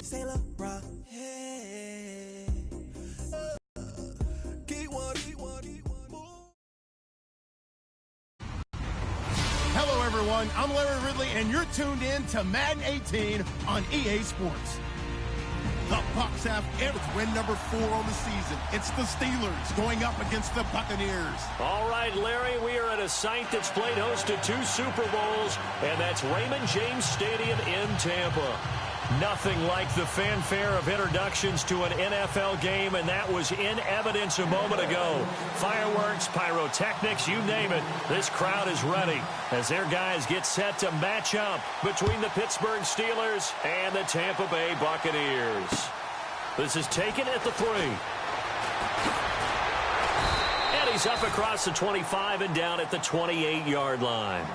Hello, everyone. I'm Larry Ridley, and you're tuned in to Madden 18 on EA Sports. The Bucs have win number 4 on the season. It's the Steelers going up against the Buccaneers. All right, Larry, we are at a site that's played host to 2 Super Bowls, and that's Raymond James Stadium in Tampa. Nothing like the fanfare of introductions to an NFL game, and that was in evidence a moment ago. Fireworks, pyrotechnics, you name it. This crowd is ready as their guys get set to match up between the Pittsburgh Steelers and the Tampa Bay Buccaneers. This is taken at the 3. And he's up across the 25 and down at the 28-yard line.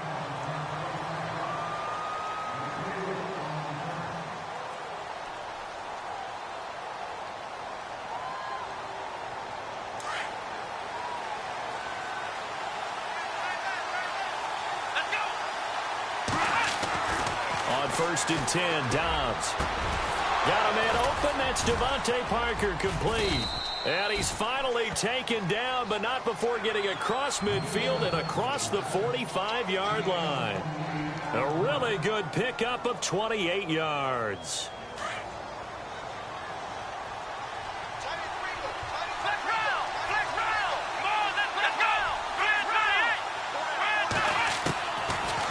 First and 10, Dobbs. Got a man open. That's Devontae Parker complete. And he's finally taken down, but not before getting across midfield and across the 45-yard line. A really good pickup of 28 yards.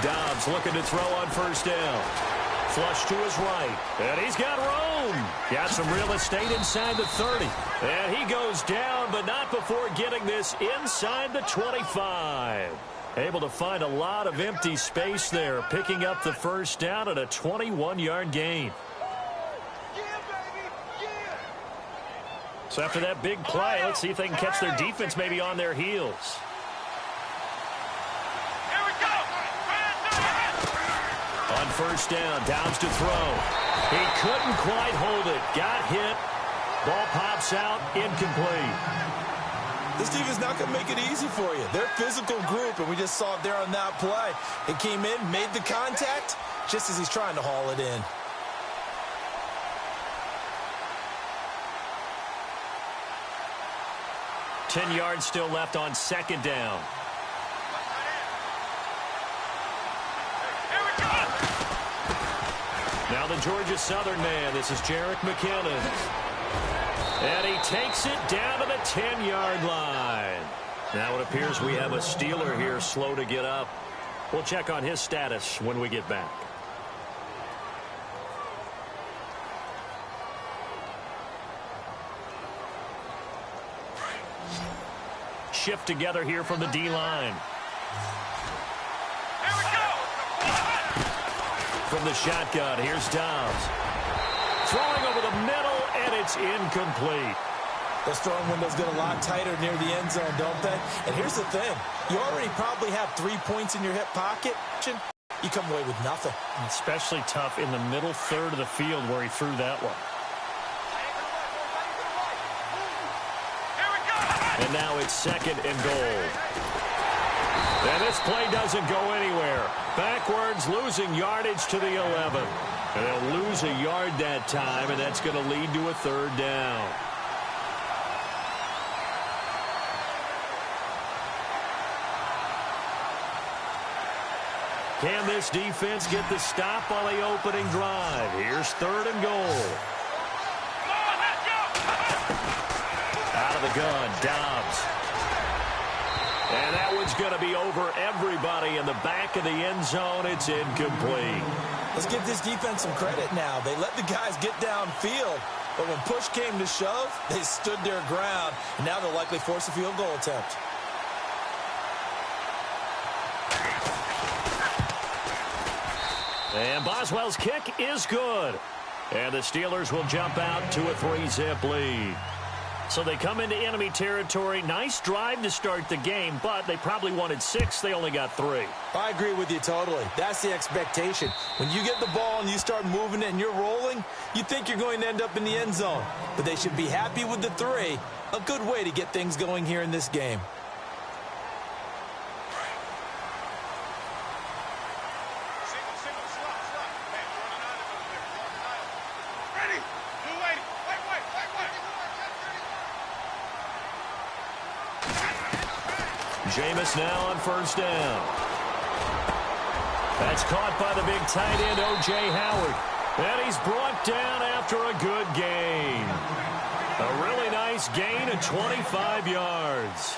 Dobbs looking to throw on first down. Flush to his right. And he's got room. Got some real estate inside the 30. And he goes down, but not before getting this inside the 25. Able to find a lot of empty space there, picking up the first down at a 21-yard gain. So after that big play, let's see if they can catch their defense maybe on their heels. On first down, Dobbs to throw. He couldn't quite hold it. Got hit. Ball pops out, incomplete. This defense not going to make it easy for you. They're a physical group, and we just saw it there on that play. It came in, made the contact, just as he's trying to haul it in. Ten yards still left on second down. Now the Georgia Southern man. This is Jerick McKinnon. And he takes it down to the 10-yard line. Now it appears we have a Steeler here slow to get up. We'll check on his status when we get back. Shift together here from the D-line. From the shotgun, here's Dobbs. Throwing over the middle, and it's incomplete. Those throwing windows get a lot tighter near the end zone, don't they? And here's the thing. You already probably have 3 points in your hip pocket. You come away with nothing. Especially tough in the middle third of the field where he threw that one. And now it's second and goal. And this play doesn't go anywhere. Backwards, losing yardage to the 11. And they'll lose a yard that time, and that's going to lead to a third down. Can this defense get the stop on the opening drive? Here's third and goal. Out of the gun, Dobbs. And that one's going to be over everybody in the back of the end zone. It's incomplete. Let's give this defense some credit now. They let the guys get downfield, but when push came to shove, they stood their ground, and now they'll likely force a field goal attempt. And Boswell's kick is good. And the Steelers will jump out to a 3-zip lead. So they come into enemy territory. Nice drive to start the game, but they probably wanted 6. They only got 3. I agree with you totally. That's the expectation. When you get the ball and you start moving it and you're rolling, you think you're going to end up in the end zone. But they should be happy with the 3. A good way to get things going here in this game. Ready? Jameis now on first down. That's caught by the big tight end, O.J. Howard. And he's brought down after a good gain. A really nice gain of 25 yards.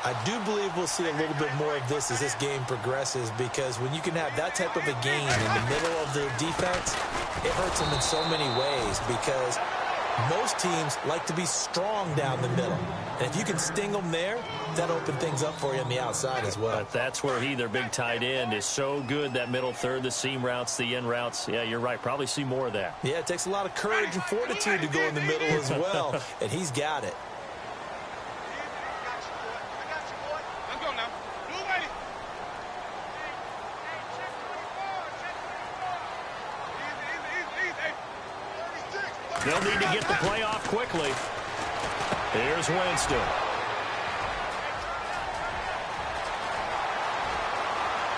I do believe we'll see a little bit more of this as this game progresses, because when you can have that type of a gain in the middle of the defense, it hurts them in so many ways, because most teams like to be strong down the middle. And if you can sting them there, that opens things up for you on the outside as well. But that's where their big tight end, is so good, that middle third, the seam routes, the in routes. Yeah, you're right. Probably see more of that. Yeah, it takes a lot of courage and fortitude to go in the middle as well, and he's got it. They'll need to get the play off quickly. Here's Winston.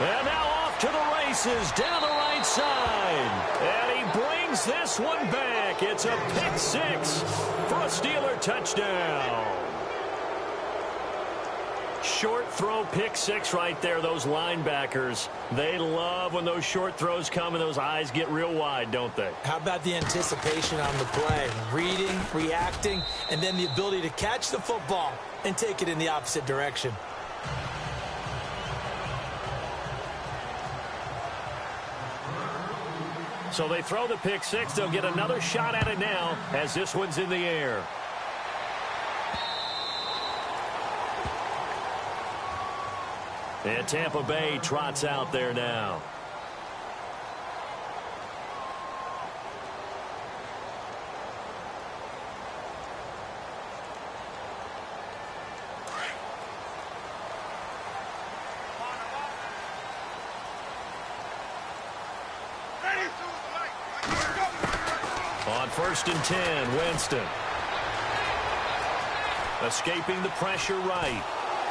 And now off to the races down the right side. And he brings this one back. It's a pick six for a Steeler touchdown. Short throw pick six right there. Those linebackers, they love when those short throws come and those eyes get real wide, don't they? How about the anticipation on the play? Reading, reacting, and then the ability to catch the football and take it in the opposite direction. So they throw the pick six. They'll get another shot at it now as this one's in the air. And Tampa Bay trots out there now. On 1st and 10, Winston. Escaping the pressure right.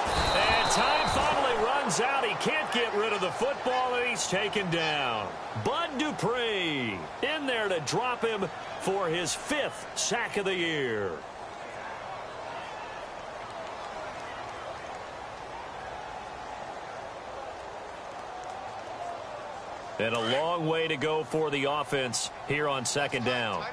And time finally runs out. He can't get rid of the football, and he's taken down. Bud Dupree in there to drop him for his 5th sack of the year. And a long way to go for the offense here on 2nd down.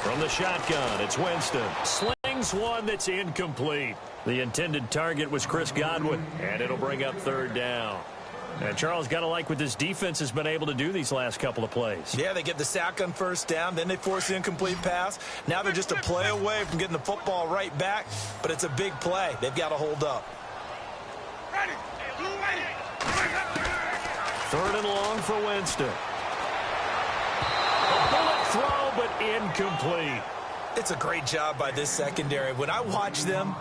From the shotgun, it's Winston. Slings one that's incomplete. The intended target was Chris Godwin, and it'll bring up 3rd down. And Charles, got to like what this defense has been able to do these last couple of plays. Yeah, they get the sack on 1st down, then they force the incomplete pass. Now they're just a play away from getting the football right back, but it's a big play. They've got to hold up. 3rd and long for Winston. A bullet throw, but incomplete. It's a great job by this secondary. When I watch them,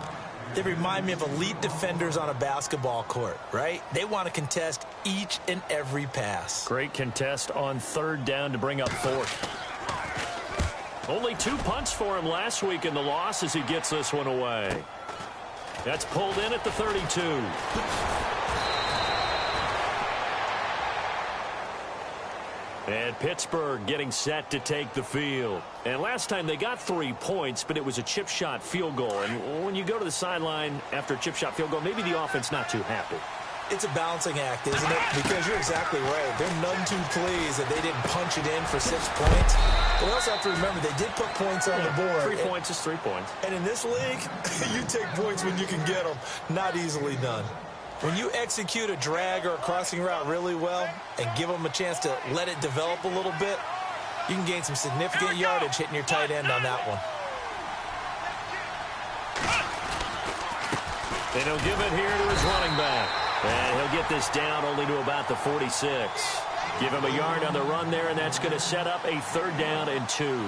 they remind me of elite defenders on a basketball court, right? They want to contest each and every pass. Great contest on 3rd down to bring up 4th. Only 2 punts for him last week in the loss as he gets this one away. That's pulled in at the 32. And Pittsburgh getting set to take the field. And last time they got 3 points, but it was a chip shot field goal. And when you go to the sideline after a chip shot field goal, maybe the offense not too happy. It's a balancing act, isn't it? Because you're exactly right. They're none too pleased that they didn't punch it in for 6 points. But we also have to remember they did put points on the board. 3 points is 3 points. And in this league, you take points when you can get them. Not easily done. When you execute a drag or a crossing route really well and give them a chance to let it develop a little bit, you can gain some significant yardage hitting your tight end on that one. And he'll give it here to his running back. And he'll get this down only to about the 46. Give him a yard on the run there, and that's going to set up a 3rd down and 2.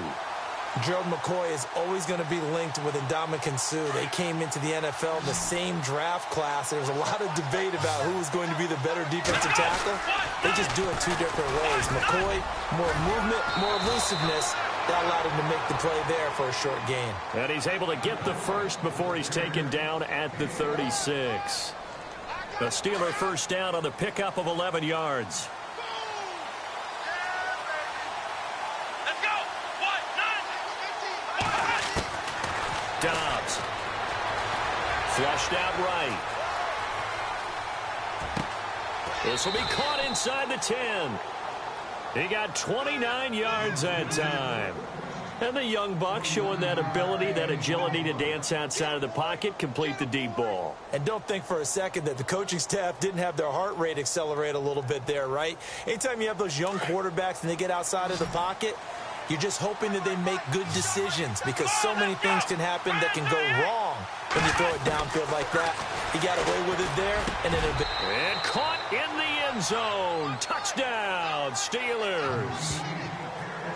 Gerald McCoy is always going to be linked with Ndamukong Suh. They came into the NFL in the same draft class. There's a lot of debate about who was going to be the better defensive tackle. They just do it 2 different ways. McCoy, more movement, more elusiveness. That allowed him to make the play there for a short gain. And he's able to get the first before he's taken down at the 36. The Steeler 1st down on the pickup of 11 yards. Flushed out right. This will be caught inside the 10. He got 29 yards that time. And the young buck showing that ability, that agility to dance outside of the pocket, complete the deep ball. And don't think for a second that the coaching staff didn't have their heart rate accelerate a little bit there, right? Anytime you have those young quarterbacks and they get outside of the pocket, you're just hoping that they make good decisions because so many things can happen that can go wrong when you throw it downfield like that. He got away with it there. And caught in the end zone. Touchdown, Steelers.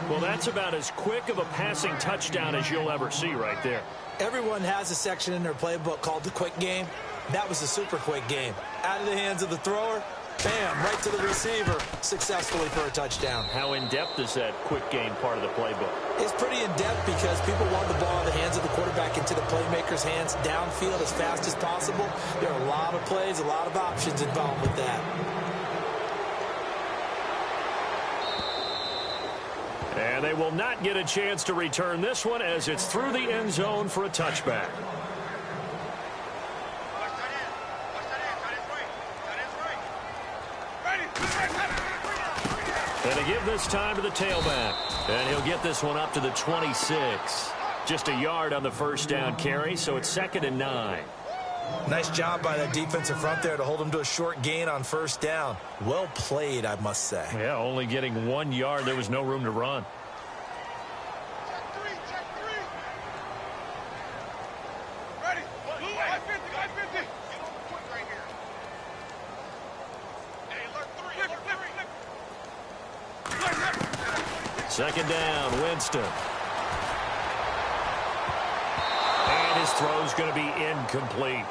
Well, that's about as quick of a passing touchdown as you'll ever see right there. Everyone has a section in their playbook called the quick game. That was a super quick game. Out of the hands of the thrower, bam, right to the receiver, successfully for a touchdown. How in-depth is that quick game part of the playbook? It's pretty in-depth because people want the ball in the hands of the quarterback into the playmaker's hands downfield as fast as possible. There are a lot of plays, a lot of options involved with that. And they will not get a chance to return this one as it's through the end zone for a touchback. And to give this time to the tailback. And he'll get this one up to the 26. Just a yard on the first down carry, so it's 2nd and 9. Nice job by that defensive front there to hold him to a short gain on first down. Well played, I must say. Yeah, only getting 1 yard. There was no room to run. Second down, Winston. And his throw's going to be incomplete.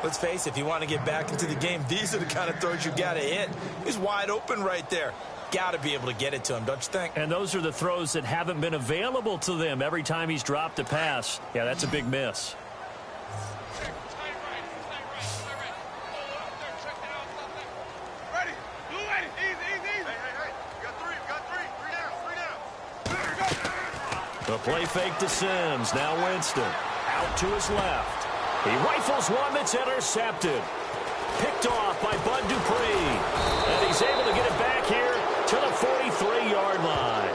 Let's face it, if you want to get back into the game, these are the kind of throws you got to hit. He's wide open right there. Got to be able to get it to him, don't you think? And those are the throws that haven't been available to them every time he's dropped a pass. Yeah, that's a big miss. The play fake to Sims. Now Winston. Out to his left. He rifles one that's intercepted. Picked off by Bud Dupree. And he's able to get it back here to the 43-yard line.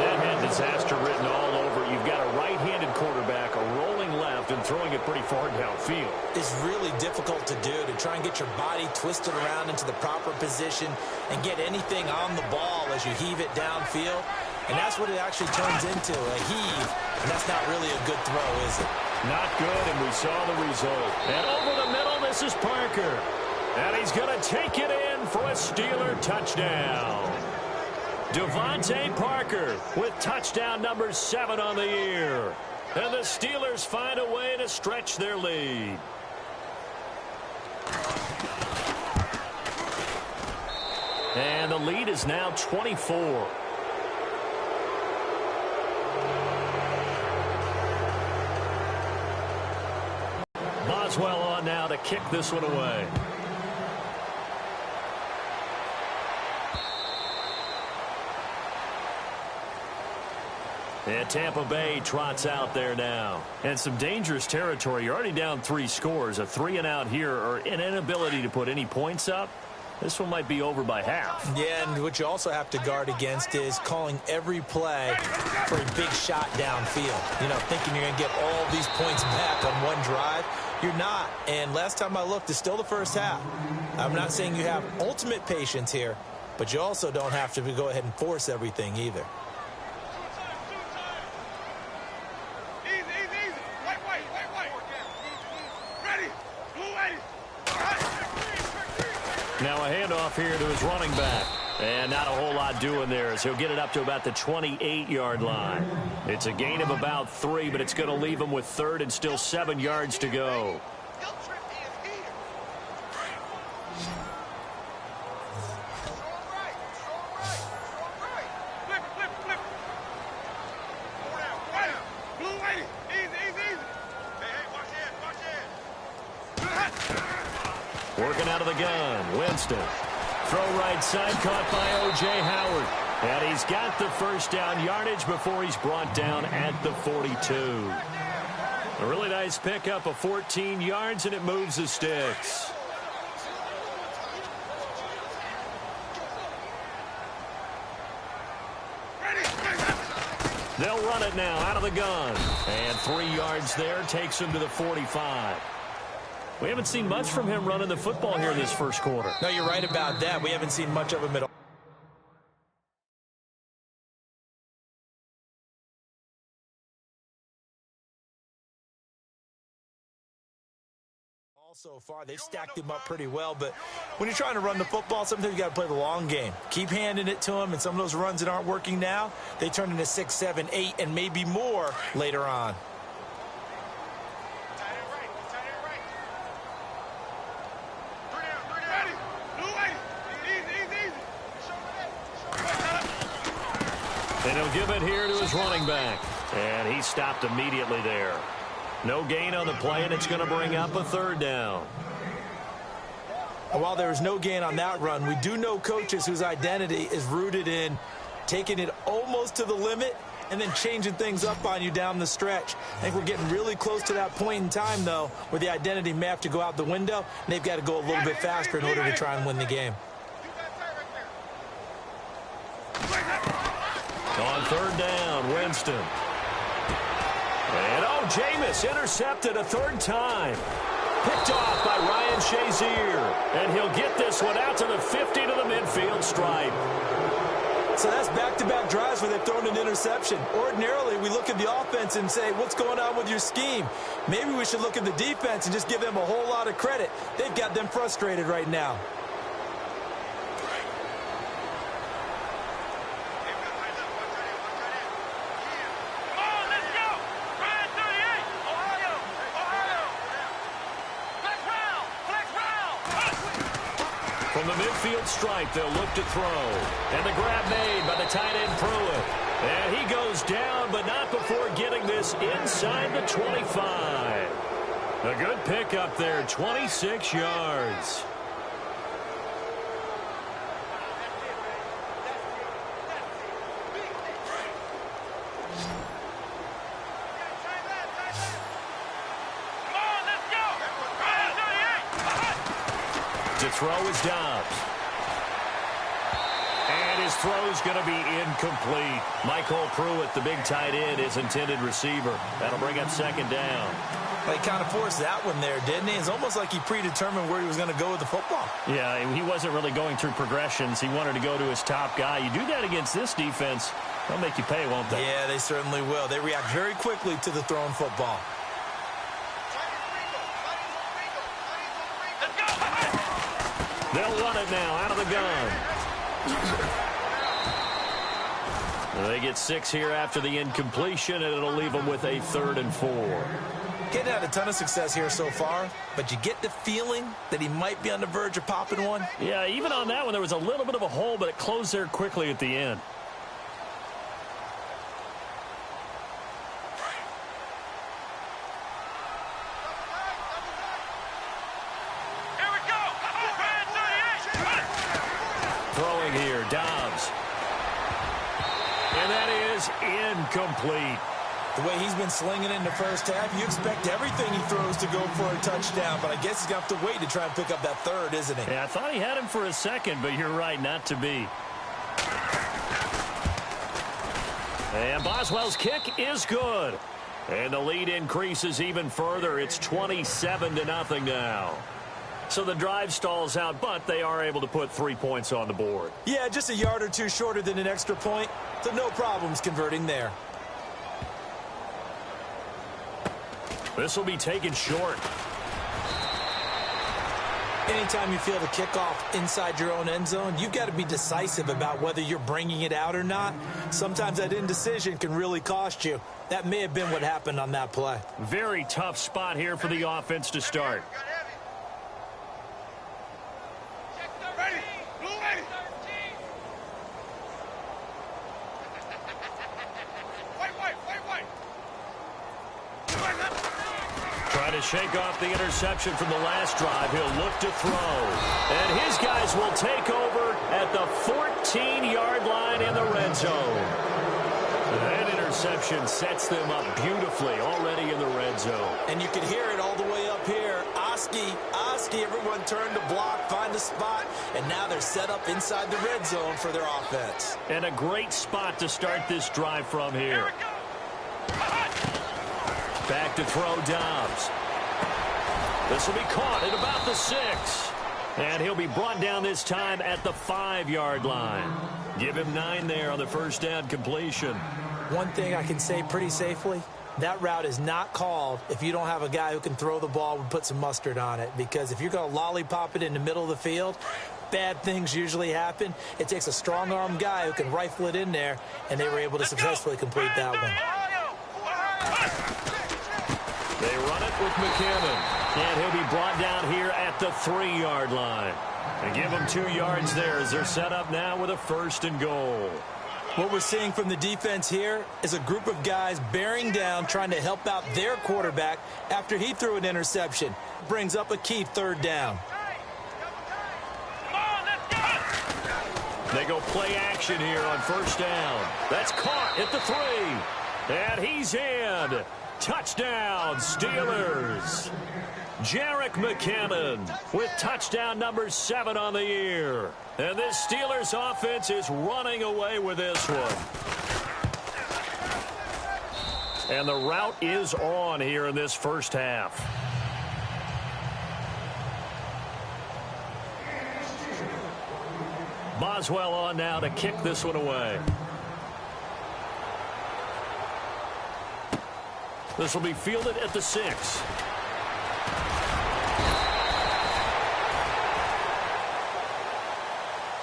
That had disaster written all over. You've got a right-handed quarterback, a rolling left, and throwing it pretty far downfield. It's really difficult to do, to try and get your body twisted around into the proper position and get anything on the ball as you heave it downfield. And that's what it actually turns into, a heave. And that's not really a good throw, is it? Not good, and we saw the result. And over the middle, this is Parker. And he's going to take it in for a Steeler touchdown. Devontae Parker with touchdown number 7 on the year. And the Steelers find a way to stretch their lead. And the lead is now 24. Boswell on now to kick this one away. And Tampa Bay trots out there now. And some dangerous territory. You're already down 3 scores. A 3-and-out here, or an inability to put any points up. This one might be over by half. Yeah, and what you also have to guard against is calling every play for a big shot downfield. You know, thinking you're going to get all these points back on one drive. You're not. And last time I looked, it's still the first half. I'm not saying you have ultimate patience here, but you also don't have to go ahead and force everything either. Now a handoff here to his running back. And not a whole lot doing there as he'll get it up to about the 28-yard line. It's a gain of about 3, but it's going to leave him with 3rd and still 7 yards to go. Working out of the gun, Winston. Throw right side, caught by O.J. Howard. And he's got the first down yardage before he's brought down at the 42. A really nice pickup of 14 yards, and it moves the sticks. They'll run it now out of the gun. And 3 yards there takes him to the 45. We haven't seen much from him running the football here this first quarter. No, you're right about that. We haven't seen much of him at all. So far, they've stacked him up pretty well, but when you're trying to run the football, sometimes you got to play the long game. Keep handing it to him, and some of those runs that aren't working now, they turn into 6, 7, 8, and maybe more later on. And he'll give it here to his running back. And he stopped immediately there. No gain on the play, and it's going to bring up a 3rd down. And while there is no gain on that run, we do know coaches whose identity is rooted in taking it almost to the limit and then changing things up on you down the stretch. I think we're getting really close to that point in time, though, where the identity may have to go out the window, and they've got to go a little bit faster in order to try and win the game. On 3rd down, Winston. And, Jameis intercepted a 3rd time. Picked off by Ryan Shazier. And he'll get this one out to the 50 to the midfield stripe. So that's back-to-back drives where they've thrown an interception. Ordinarily, we look at the offense and say, what's going on with your scheme? Maybe we should look at the defense and just give them a whole lot of credit. They've got them frustrated right now. From the midfield stripe, they'll look to throw. And the grab made by the tight end Pruitt. And he goes down, but not before getting this inside the 25. A good pickup there, 26 yards. To throw is Dobbs. And his throw's going to be incomplete. Michael Pruitt, the big tight end, his intended receiver. That'll bring up 2nd down. Well, he kind of forced that one there, didn't he? It's almost like he predetermined where he was going to go with the football. Yeah, he wasn't really going through progressions. He wanted to go to his top guy. You do that against this defense, they'll make you pay, won't they? Yeah, they certainly will. They react very quickly to the thrown football. They'll run it now out of the gun. They get 6 here after the incompletion, and it'll leave them with a 3rd and 4. Getting had a ton of success here so far, but you get the feeling that he might be on the verge of popping one. Yeah, even on that one, there was a little bit of a hole, but it closed there quickly at the end. Throwing here, Dobbs. And that is incomplete. The way he's been slinging in the first half, you expect everything he throws to go for a touchdown, but I guess he's got to wait to try and pick up that 3rd, isn't he? Yeah, I thought he had him for a second, but you're right, not to be. And Boswell's kick is good. And the lead increases even further. It's 27-0 now. So the drive stalls out, but they are able to put 3 points on the board. Yeah, just a yard or two shorter than an extra point, so no problems converting there. This will be taken short. Anytime you feel the kickoff inside your own end zone, you've got to be decisive about whether you're bringing it out or not. Sometimes that indecision can really cost you. That may have been what happened on that play. Very tough spot here for the offense to start. To shake off the interception from the last drive, he'll look to throw. And his guys will take over at the 14-yard line in the red zone. And interception sets them up beautifully already in the red zone. And you can hear it all the way up here. Oski, everyone turn to block, find a spot, and now they're set up inside the red zone for their offense. And a great spot to start this drive from here. Back to throw Dobbs. This will be caught at about the 6. And he'll be brought down this time at the 5-yard line. Give him 9 there on the first down completion. One thing I can say pretty safely, that route is not called if you don't have a guy who can throw the ball and put some mustard on it. Because if you're going to lollipop it in the middle of the field, bad things usually happen. It takes a strong-arm guy who can rifle it in there, and they were able to successfully complete that one. They run it with McKinnon. And he'll be brought down here at the 3-yard line. And give them 2 yards there as they're set up now with a 1st and goal. What we're seeing from the defense here is a group of guys bearing down, trying to help out their quarterback after he threw an interception. Brings up a key 3rd down. They go play action here on 1st down. That's caught at the 3. And he's in. Touchdown, Steelers. Jerick McKinnon with touchdown number 7 on the year. And this Steelers offense is running away with this one. And the route is on here in this first half. Boswell on now to kick this one away. This will be fielded at the 6.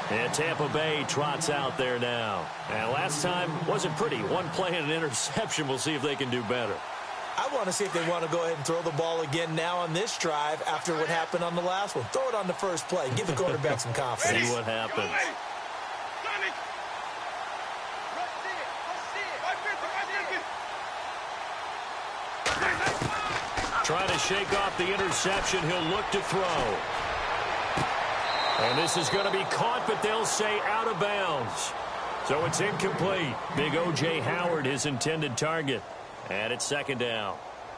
And Tampa Bay trots out there now. And last time wasn't pretty. One play and an interception. We'll see if they can do better. I want to see if they want to go ahead and throw the ball again now on this drive after what happened on the last one. Throw it on the first play. Give the quarterback some confidence. See what happens. Trying to shake off the interception. He'll look to throw. And this is going to be caught, but they'll say out of bounds. So it's incomplete. Big O.J. Howard, his intended target. And it's 2nd down.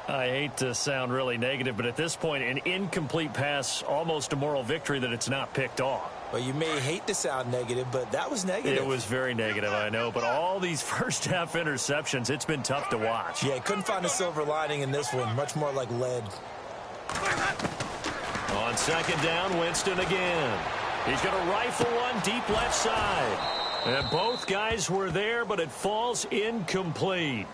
I hate to sound really negative, but at this point, an incomplete pass, almost a moral victory that it's not picked off. Well, you may hate to sound negative, but that was negative. It was very negative, I know. But all these first-half interceptions, it's been tough to watch. Yeah, couldn't find a silver lining in this one. Much more like lead. On 2nd down, Winston again. He's going to rifle one deep left side. And both guys were there, but it falls incomplete.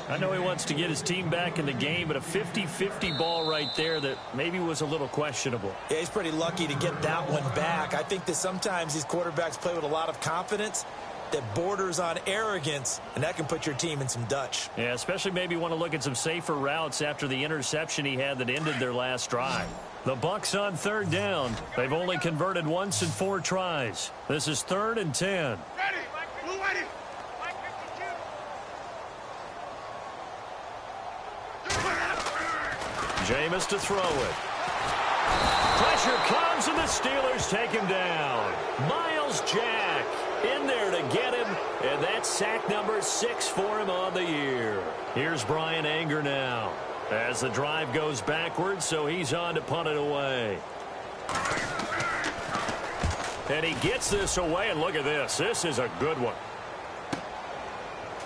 I know he wants to get his team back in the game, but a 50-50 ball right there that maybe was a little questionable. Yeah, he's pretty lucky to get that one back. I think that sometimes these quarterbacks play with a lot of confidence that borders on arrogance, and that can put your team in some Dutch. Yeah, especially maybe want to look at some safer routes after the interception he had that ended their last drive. The Bucs on 3rd down. They've only converted once in 4 tries. This is 3rd and 10. Jameis to throw it. Pressure comes, and the Steelers take him down. Miles Jack in there to get him, and that's sack number 6 for him on the year. Here's Brian Anger now as the drive goes backwards, so he's on to punt it away. And he gets this away, and look at this. This is a good one.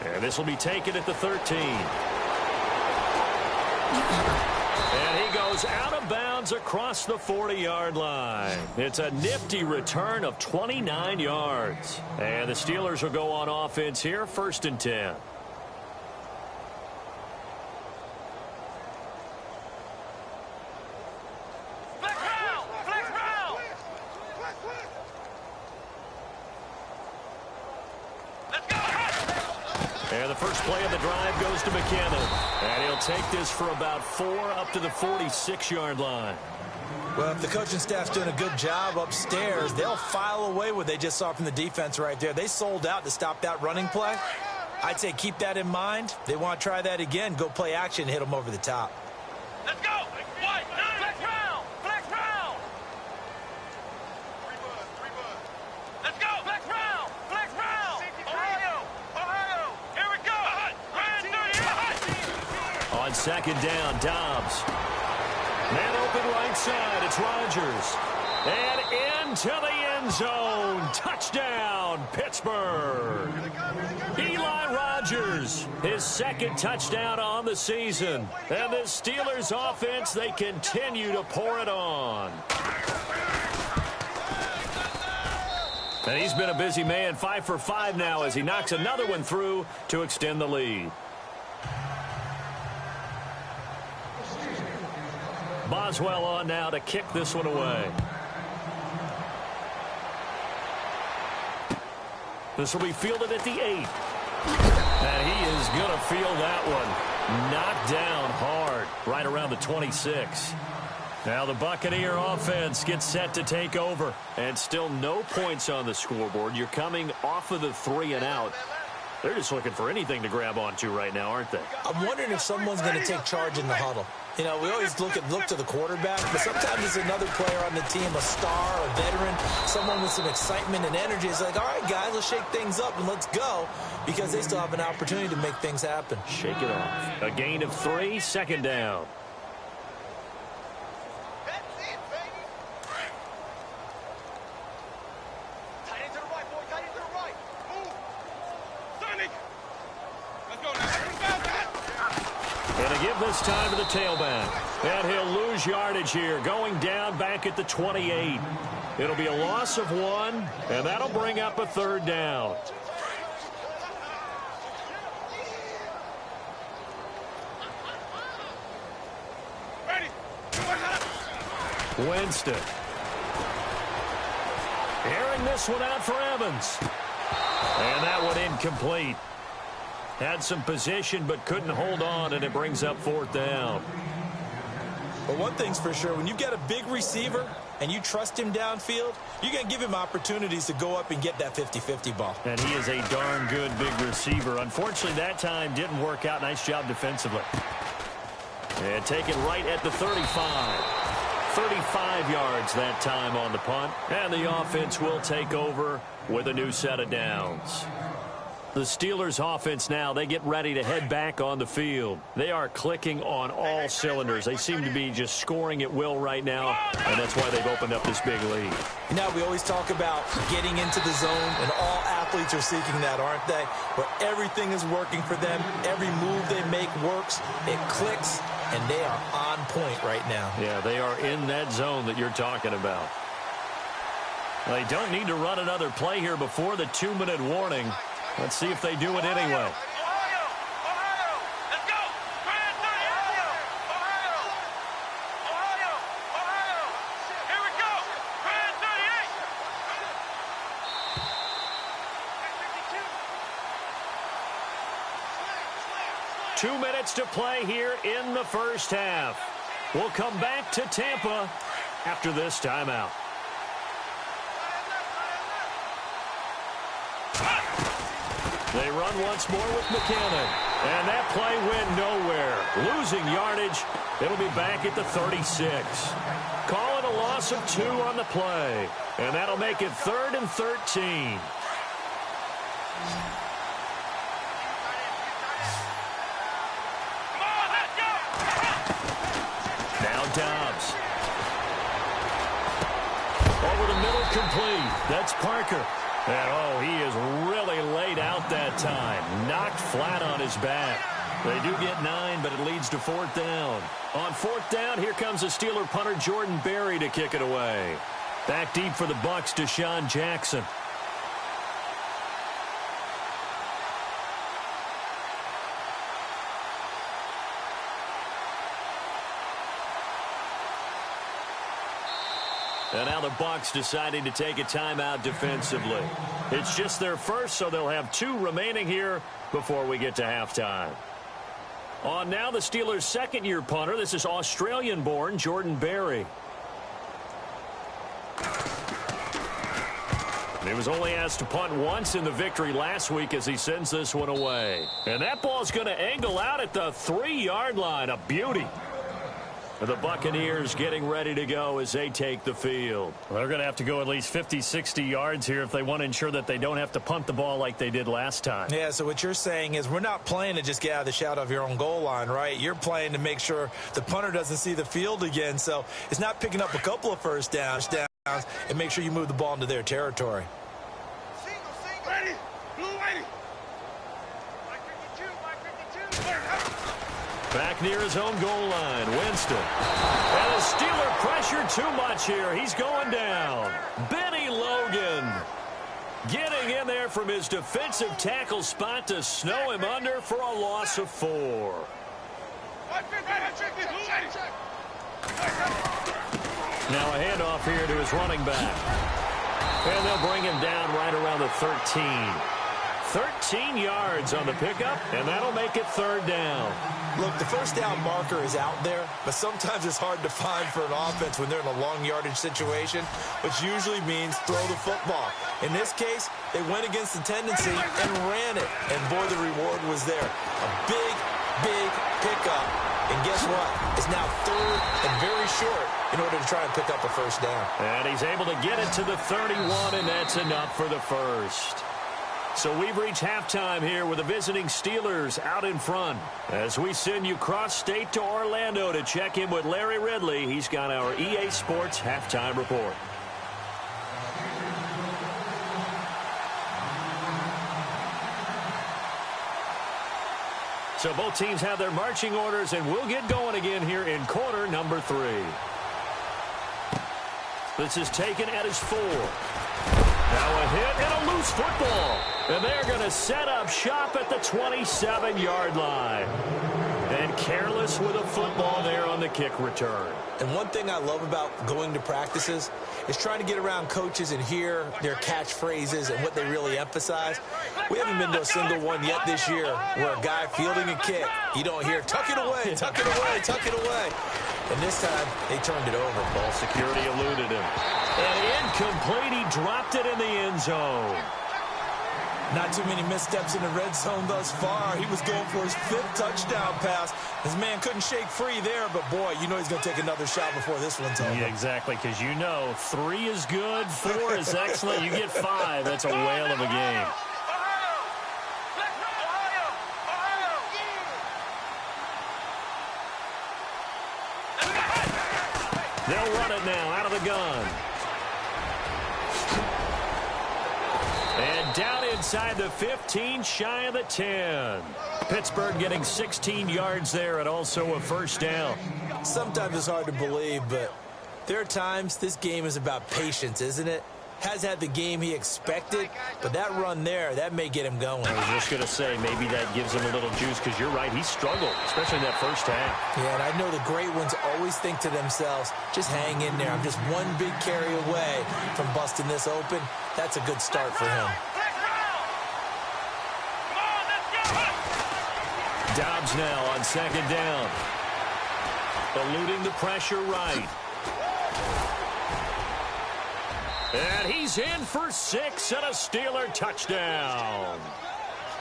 And this will be taken at the 13. And he goes out of bounds across the 40-yard line. It's a nifty return of 29 yards. And the Steelers will go on offense here, 1st and 10. And the first play of the drive goes to McKinnon. And he'll take this for about 4 up to the 46-yard line. Well, if the coaching staff's doing a good job upstairs, they'll file away what they just saw from the defense right there. They sold out to stop that running play. I'd say keep that in mind. They want to try that again. Go play action, hit them over the top. Let's go! Flex round! Flex round! Let's go! Flex round! Flex round! Ohio! Ohio! Here we go! second down, Dobbs. Man open right side, it's Rodgers. And into the end zone. Touchdown, Pittsburgh. Eli Rodgers, his second touchdown on the season. And the Steelers offense, they continue to pour it on. And he's been a busy man, 5 for 5 now as he knocks another one through to extend the lead. Boswell on now to kick this one away. This will be fielded at the 8. And he is going to field that one. Knocked down hard right around the 26. Now the Buccaneer offense gets set to take over. And still no points on the scoreboard. You're coming off of the 3 and out. They're just looking for anything to grab onto right now, aren't they? I'm wondering if someone's going to take charge in the huddle. You know, we always look to the quarterback, but sometimes it's another player on the team, a star, a veteran, someone with some excitement and energy. It's like, all right, guys, let's shake things up and let's go, because they still have an opportunity to make things happen. Shake it off. A gain of 3, second down. This time to the tailback. And he'll lose yardage here, going down back at the 28. It'll be a loss of 1, and that'll bring up a 3rd down. Winston. Airing this one out for Evans. And that one incomplete. Had some position but couldn't hold on, and it brings up 4th down. But one thing's for sure, when you get a big receiver and you trust him downfield, you're going to give him opportunities to go up and get that 50-50 ball. And he is a darn good big receiver. Unfortunately, that time didn't work out. Nice job defensively. And taken right at the 35. 35 yards that time on the punt. And the offense will take over with a new set of downs. The Steelers offense now, they get ready to head back on the field. They are clicking on all cylinders. They seem to be just scoring at will right now, and that's why they've opened up this big lead. Now, we always talk about getting into the zone, and all athletes are seeking that, aren't they? Where everything is working for them. Every move they make works. It clicks, and they are on point right now. Yeah, they are in that zone that you're talking about. They don't need to run another play here before the 2-minute warning. Let's see if they do it anyway. Let's go! 2 minutes to play here in the first half. We'll come back to Tampa after this timeout. They run once more with McKinnon. And that play went nowhere. Losing yardage. It'll be back at the 36. Call it a loss of 2 on the play. And that'll make it 3rd and 13. Now Dobbs. Over the middle, complete. That's Parker. And, oh, he is really laid out that time. Knocked flat on his back. They do get 9, but it leads to 4th down. On 4th down, here comes the Steeler punter Jordan Berry to kick it away. Back deep for the Bucs, Deshaun Jackson. And now the Bucs deciding to take a timeout defensively. It's just their first, so they'll have 2 remaining here before we get to halftime. On now the Steelers' second-year punter. This is Australian-born Jordan Berry. He was only asked to punt once in the victory last week as he sends this one away. And that ball's going to angle out at the 3-yard line. A beauty. The Buccaneers getting ready to go as they take the field. Well, they're going to have to go at least 50, 60 yards here if they want to ensure that they don't have to punt the ball like they did last time. Yeah, so what you're saying is we're not playing to just get out of the shadow of your own goal line, right? You're playing to make sure the punter doesn't see the field again. So it's not picking up a couple of first downs and make sure you move the ball into their territory. Ready. Blue ready. Mike 52. Back near his own goal line, Winston. And the Steeler pressure too much here. He's going down. Benny Logan getting in there from his defensive tackle spot to snow him under for a loss of 4. Now a handoff here to his running back. And they'll bring him down right around the 13. 13 yards on the pickup, and that'll make it third down. Look, the first down marker is out there, but sometimes it's hard to find for an offense when they're in a long yardage situation, which usually means throw the football. In this case, they went against the tendency and ran it, and boy, the reward was there. A big pickup, and guess what? It's now third and very short in order to try and pick up a first down. And he's able to get it to the 31, and that's enough for the first. So we've reached halftime here with the visiting Steelers out in front. As we send you cross-state to Orlando to check in with Larry Ridley, he's got our EA Sports halftime report. So both teams have their marching orders, and we'll get going again here in quarter number 3. This is taken at his 4. Now a hit and a loose football. And they're going to set up shop at the 27-yard line. And careless with a football there on the kick return. And one thing I love about going to practices is trying to get around coaches and hear their catchphrases and what they really emphasize. We haven't been to a single one yet this year where a guy fielding a kick, you don't hear, tuck it away, tuck it away, tuck it away. And this time, they turned it over. Ball security eluded him. And incomplete, he dropped it in the end zone. Not too many missteps in the red zone thus far. He was going for his 5th touchdown pass. His man couldn't shake free there, but boy, you know he's going to take another shot before this one's over. Yeah, exactly, because you know 3 is good, 4 is excellent. You get 5, that's a whale of a game. They'll run it now out of the gun. And down inside the 15, shy of the 10. Pittsburgh getting 16 yards there and also a first down. Sometimes it's hard to believe, but there are times this game is about patience, isn't it? Has had the game he expected, but that run there, that may get him going. I was just going to say, maybe that gives him a little juice, because you're right, he struggled, especially in that first half. Yeah, and I know the great ones always think to themselves, just hang in there. I'm just one big carry away from busting this open. That's a good start for him. Dobbs now on second down. Eluding the pressure right. And he's in for 6 and a Steeler touchdown.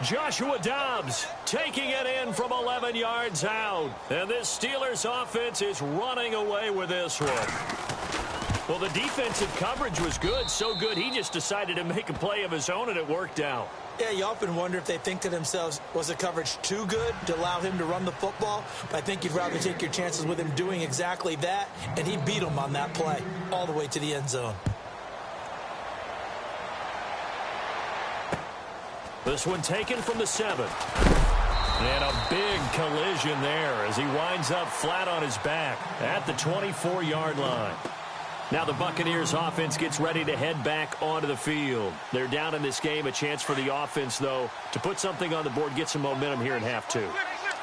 Joshua Dobbs taking it in from 11 yards out. And this Steelers offense is running away with this one. Well, the defensive coverage was good, so good he just decided to make a play of his own, and it worked out. Yeah, you often wonder if they think to themselves, was the coverage too good to allow him to run the football? But I think you'd rather take your chances with him doing exactly that, and he beat him on that play all the way to the end zone. This one taken from the 7. And a big collision there as he winds up flat on his back at the 24-yard line. Now the Buccaneers offense gets ready to head back onto the field. They're down in this game. A chance for the offense, though, to put something on the board, get some momentum here in half 2.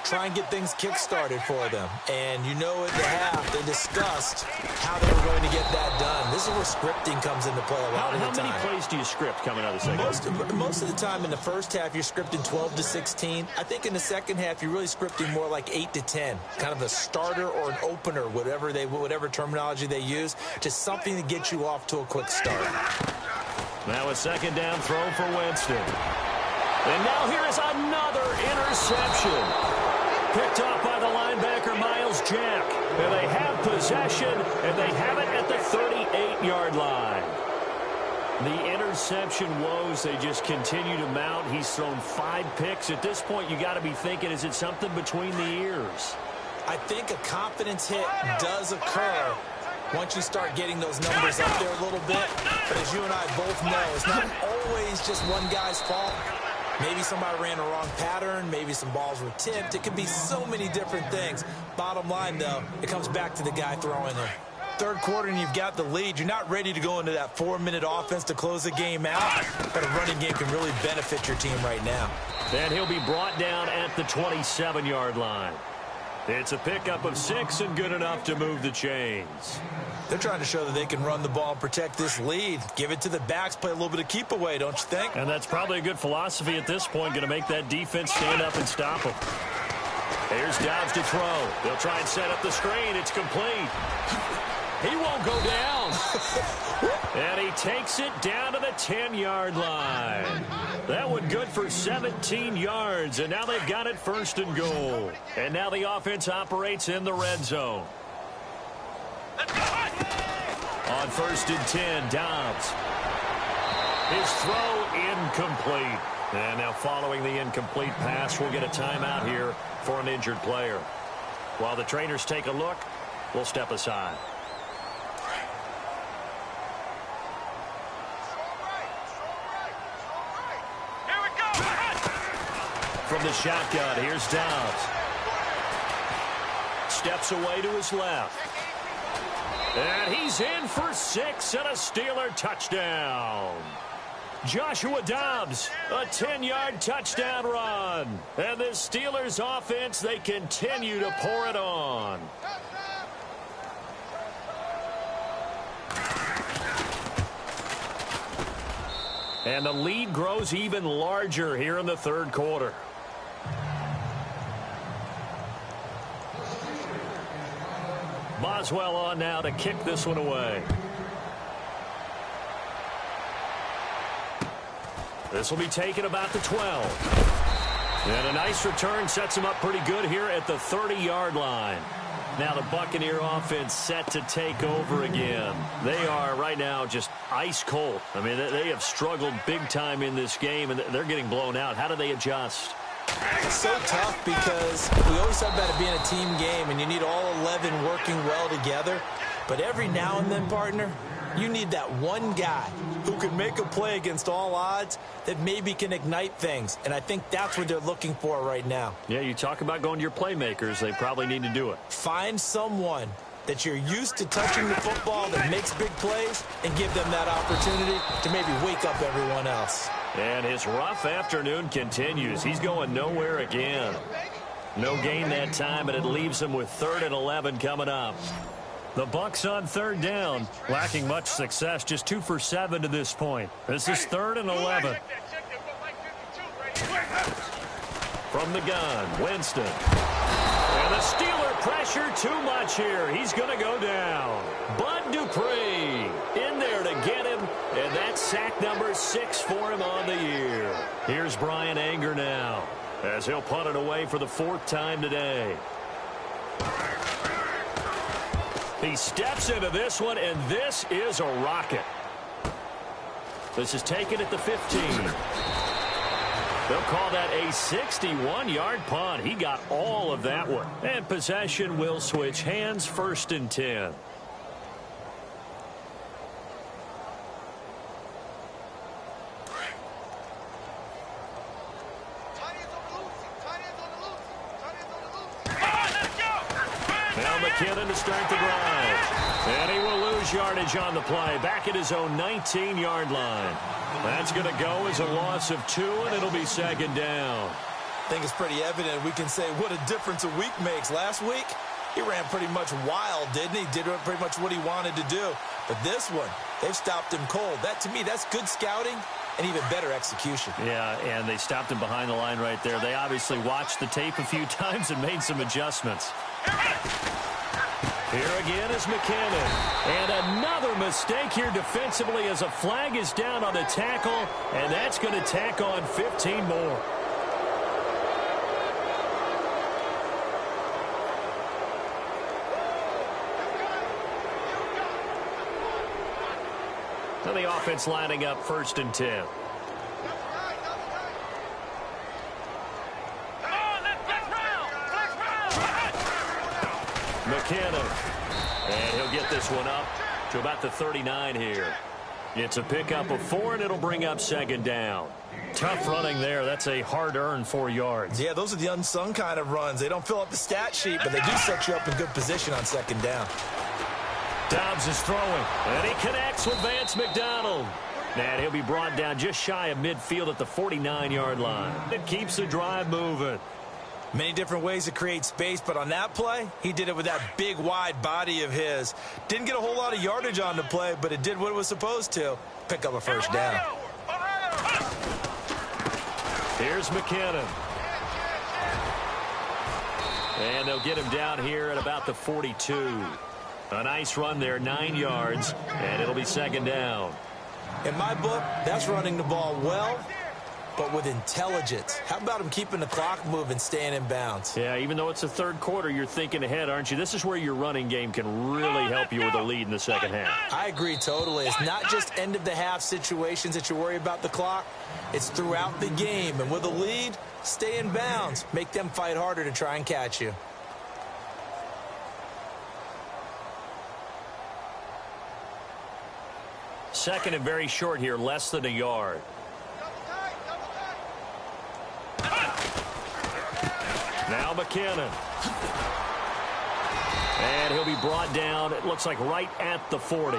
Try and get things kick-started for them. And you know at the half, they discussed how they were going to get that done. This is where scripting comes into play a lot of the time. How many plays do you script coming out of the second half? Most of the time in the first half, you're scripting 12 to 16. I think in the second half, you're really scripting more like 8 to 10. Kind of a starter or an opener, whatever terminology they use. Just something to get you off to a quick start. Now a second down throw for Winston. And now here is another interception. Picked off by the linebacker, Miles Jack. And they have possession, and they have it at the 38-yard line. The interception woes, they just continue to mount. He's thrown 5 picks. At this point, you got to be thinking, is it something between the ears? I think a confidence hit does occur once you start getting those numbers up there a little bit. But as you and I both know, it's not always just one guy's fault. Maybe somebody ran a wrong pattern. Maybe some balls were tipped. It could be so many different things. Bottom line, though, it comes back to the guy throwing them. Third quarter and you've got the lead. You're not ready to go into that 4-minute offense to close the game out, but a running game can really benefit your team right now. And he'll be brought down at the 27-yard line. It's a pickup of 6 and good enough to move the chains. They're trying to show that they can run the ball and protect this lead. Give it to the backs, play a little bit of keep away, don't you think? And that's probably a good philosophy at this point, going to make that defense stand up and stop them. Here's Dobbs to throw. They'll try and set up the screen. It's complete. He won't go down. And he takes it down to the 10-yard line. That one good for 17 yards, and now they've got it 1st and goal. And now the offense operates in the red zone. On 1st and 10, Dobbs. His throw incomplete. And now following the incomplete pass, we'll get a timeout here for an injured player. While the trainers take a look, we'll step aside. From the shotgun, here's Dobbs. Steps away to his left. And he's in for 6 and a Steeler touchdown. Joshua Dobbs, a 10-yard touchdown run. And the Steelers offense, they continue to pour it on. And the lead grows even larger here in the 3rd quarter. Boswell on now to kick this one away. This will be taken about the 12. And a nice return sets him up pretty good here at the 30-yard line. Now the Buccaneer offense set to take over again. They are right now just ice cold. I mean, they have struggled big time in this game, and they're getting blown out. How do they adjust? It's so tough because we always talk about it being a team game, and you need all 11 working well together. But every now and then, partner, you need that one guy who can make a play against all odds that maybe can ignite things. And I think that's what they're looking for right now. Yeah, you talk about going to your playmakers. They probably need to do it. Find someone that you're used to touching the football that makes big plays and give them that opportunity to maybe wake up everyone else. And his rough afternoon continues. He's going nowhere again. No gain that time, and it leaves him with 3rd and 11 coming up. The Bucs on 3rd down, lacking much success, just 2 for 7 to this point. This is 3rd and 11. From the gun, Winston. And the Steeler pressure too much here. He's going to go down. Bud Dupree in there to get him, and that's sack number 6 for him on the year. Here's Brian Anger now, as he'll punt it away for the 4th time today. He steps into this one, and this is a rocket. This is taken at the 15. They'll call that a 61-yard punt. He got all of that one. And possession will switch hands, 1st and 10. Now McKinnon to start the drive. And he will lose yardage on the play. Back at his own 19-yard line. That's going to go as a loss of 2, and it'll be 2nd down. I think it's pretty evident we can say what a difference a week makes. Last week, he ran pretty much wild, didn't he? Did pretty much what he wanted to do. But this one, they've stopped him cold. That, to me, that's good scouting and even better execution. Yeah, and they stopped him behind the line right there. They obviously watched the tape a few times and made some adjustments. Here again is McKinnon. And another mistake here defensively as a flag is down on the tackle, and that's going to tack on 15 more. And the offense lining up 1st and 10. McKinnon. And he'll get this one up to about the 39 here. It's a pickup of 4, and it'll bring up 2nd down. Tough running there. That's a hard-earned 4 yards. Yeah, those are the unsung kind of runs. They don't fill up the stat sheet, but they do set you up in good position on 2nd down. Dobbs is throwing, and he connects with Vance McDonald. And he'll be brought down just shy of midfield at the 49-yard line. It keeps the drive moving. Many different ways to create space, but on that play, he did it with that big, wide body of his. Didn't get a whole lot of yardage on the play, but it did what it was supposed to. Pick up a 1st down. Here's McKinnon. And they'll get him down here at about the 42. A nice run there, 9 yards, and it'll be 2nd down. In my book, that's running the ball well, but with intelligence. How about him keeping the clock moving, staying in bounds? Yeah, even though it's the 3rd quarter, you're thinking ahead, aren't you? This is where your running game can really help you with a lead in the 2nd half. I agree totally. It's not just end-of-the-half situations that you worry about the clock. It's throughout the game. And with a lead, stay in bounds. Make them fight harder to try and catch you. Second and very short here, less than a yard. Now McKinnon. And he'll be brought down, it looks like right at the 40.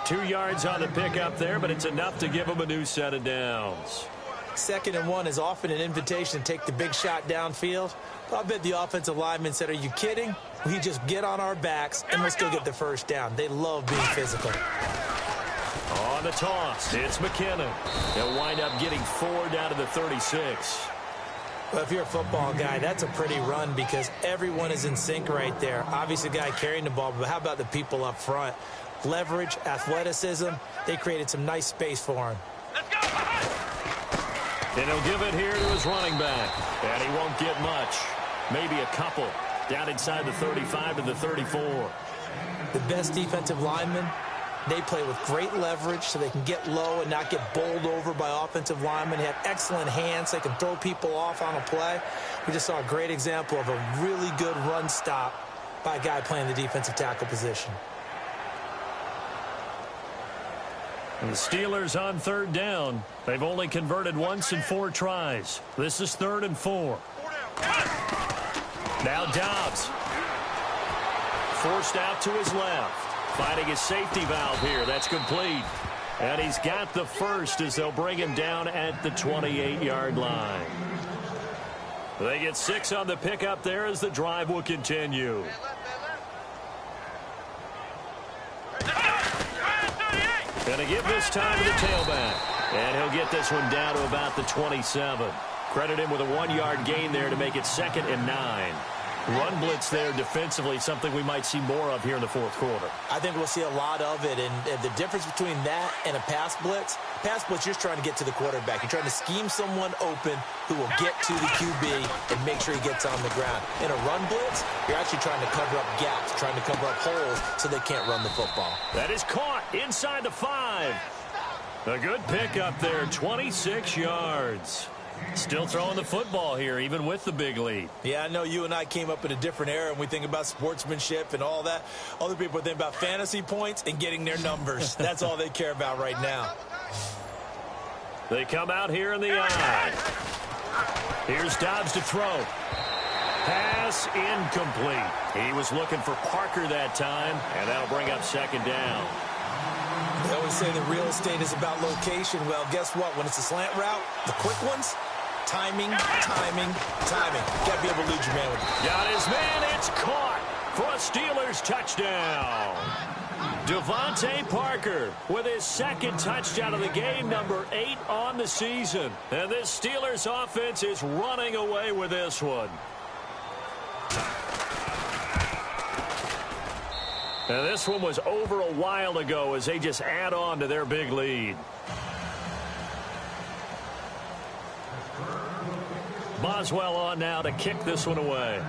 2 yards on the pickup there, but it's enough to give him a new set of downs. 2nd and 1 is often an invitation to take the big shot downfield. But I bet the offensive lineman said, are you kidding? We just get on our backs and let's go get the 1st down. They love being physical. On the toss, it's McKinnon. He'll wind up getting 4 down to the 36. Well, if you're a football guy, that's a pretty run because everyone is in sync right there. Obviously, the guy carrying the ball, but how about the people up front? Leverage, athleticism, they created some nice space for him. And he'll give it here to his running back. And he won't get much. Maybe a couple. Down inside the 35 to the 34. The best defensive linemen, they play with great leverage so they can get low and not get bowled over by offensive linemen. They have excellent hands. They can throw people off on a play. We just saw a great example of a really good run stop by a guy playing the defensive tackle position. And the Steelers on 3rd down. They've only converted once in 4 tries. This is 3rd and 4. Now Dobbs. Forced out to his left. Finding his safety valve here. That's complete. And he's got the 1st as they'll bring him down at the 28-yard line. They get 6 on the pickup there as the drive will continue. Gonna give this time to the tailback. And he'll get this one down to about the 27. Credit him with a 1-yard gain there to make it 2nd and 9. Run blitz there defensively, something we might see more of here in the 4th quarter. I think we'll see a lot of it, and the difference between that and a pass blitz, you're just trying to get to the quarterback. You're trying to scheme someone open who will get to the QB and make sure he gets on the ground. In a run blitz, you're actually trying to cover up gaps, trying to cover up holes so they can't run the football. That is caught inside the 5. A good pickup there, 26 yards. Still throwing the football here, even with the big lead. Yeah, I know you and I came up in a different era, and we think about sportsmanship and all that. Other people think about fantasy points and getting their numbers. That's all they care about right now. They come out here in the eye. Here's Dobbs to throw. Pass incomplete. He was looking for Parker that time, and that'll bring up 2nd down. They always say the real estate is about location. Well, guess what? When it's a slant route, the quick ones, timing, timing, timing. Got to be able to lead your man with it. Got his man. It's caught for a Steelers touchdown. Devontae Parker with his 2nd touchdown of the game, number 8 on the season. And this Steelers offense is running away with this one. And this one was over a while ago as they just add on to their big lead. Boswell on now to kick this one away.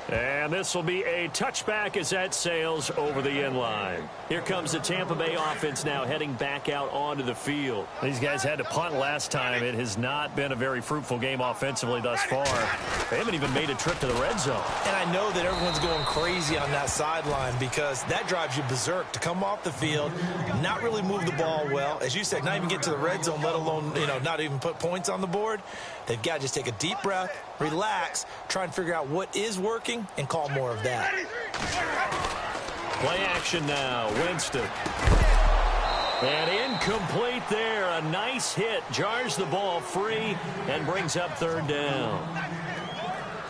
And this will be a touchback as that sails over the end line. Here comes the Tampa Bay offense now heading back out onto the field. These guys had to punt last time. It has not been a very fruitful game offensively thus far. They haven't even made a trip to the red zone. And I know that everyone's going crazy on that sideline because that drives you berserk to come off the field, not really move the ball well. As you said, not even get to the red zone, let alone, not even put points on the board. They've got to just take a deep breath, relax, try and figure out what is working, and call more of that. Play action now. Winston. And incomplete there. A nice hit. Jars the ball free and brings up third down.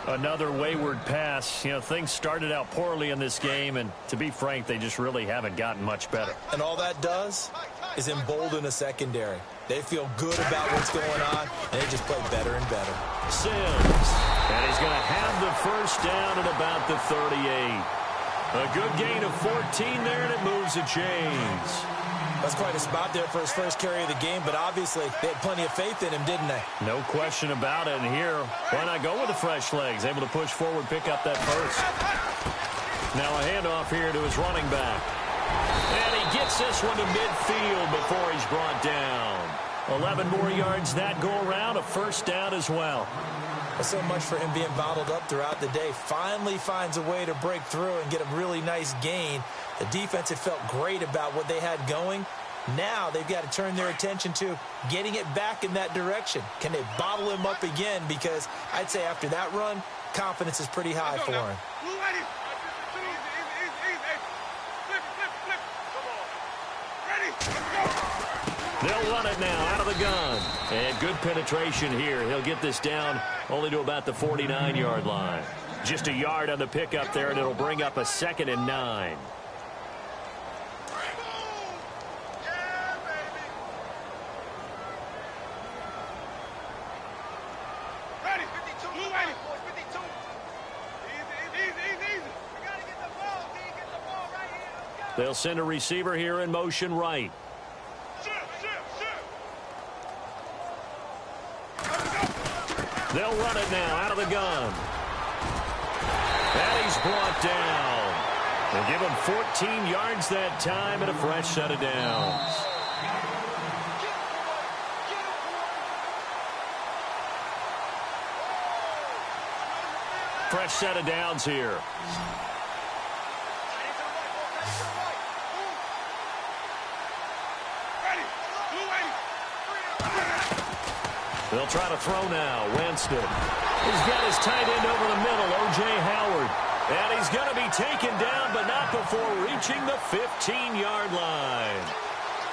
Another wayward pass. Things started out poorly in this game, and to be frank, they just really haven't gotten much better. And all that does is embolden a secondary. They feel good about what's going on, and they just play better and better. Sims. And he's going to have the first down at about the 38. A good gain of 14 there, and it moves the chains. That's quite a spot there for his first carry of the game, but obviously they had plenty of faith in him, didn't they? No question about it. And here, why not go with the fresh legs? Able to push forward, pick up that first. Now a handoff here to his running back. And he gets this one to midfield before he's brought down. 11 more yards that go around, a first down as well. So much for him being bottled up throughout the day. Finally finds a way to break through and get a really nice gain. The defense had felt great about what they had going. Now they've got to turn their attention to getting it back in that direction. Can they bottle him up again? Because I'd say after that run, confidence is pretty high for him. They'll run it now out of the gun. And good penetration here. He'll get this down only to about the 49-yard line. Just a yard on the pickup there, and it'll bring up a 2nd and 9. They'll send a receiver here in motion right. They'll run it now out of the gun. And he's brought down. They give him 14 yards that time and a fresh set of downs. Fresh set of downs here. They'll try to throw now. Winston. He's got his tight end over the middle, O.J. Howard. And he's going to be taken down, but not before reaching the 15-yard line.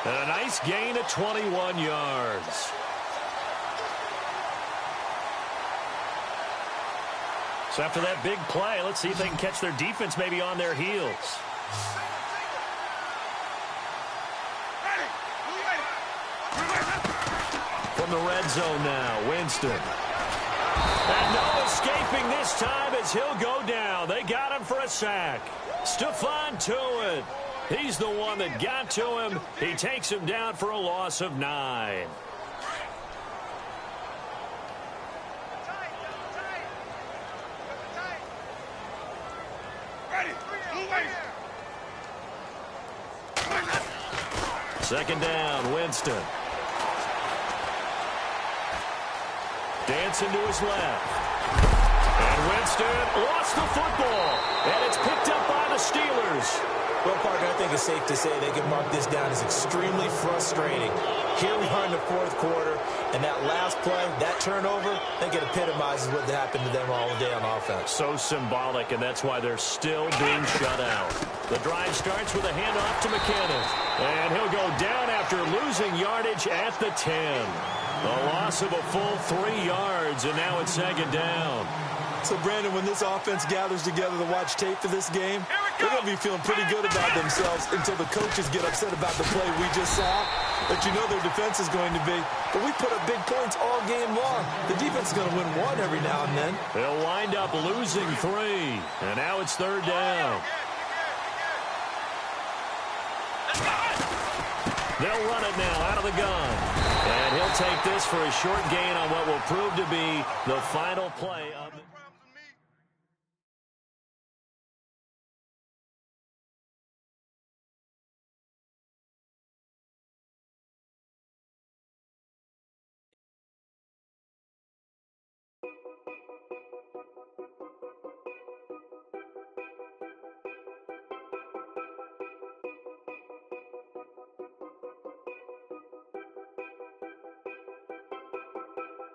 And a nice gain of 21 yards. So after that big play, let's see if they can catch their defense maybe on their heels. From the red zone now, Winston. And no escaping this time as he'll go down. They got him for a sack. Stephon Tuitt. He's the one that got to him. He takes him down for a loss of 9. Second down, Winston. Dancing to his left. And Winston lost the football. And it's picked up by the Steelers. Well, partner, I think it's safe to say they can mark this down as extremely frustrating. Here we are in the fourth quarter, and that last play, that turnover, I think it epitomizes what happened to them all day on offense. So symbolic, and that's why they're still being shut out. The drive starts with a handoff to McKinnon. And he'll go down after losing yardage at the 10. A loss of a full 3 yards, and now it's second down. So, Brandon, when this offense gathers together to watch tape for this game, they're going to be feeling pretty good about themselves until the coaches get upset about the play we just saw. But you know their defense is going to be. But we put up big points all game long. The defense is going to win one every now and then. They'll wind up losing 3. And now it's third down. They'll run it now out of the gun. And he'll take this for a short gain on what will prove to be the final play of the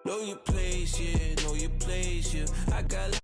Know your place, yeah, know your place, yeah. I got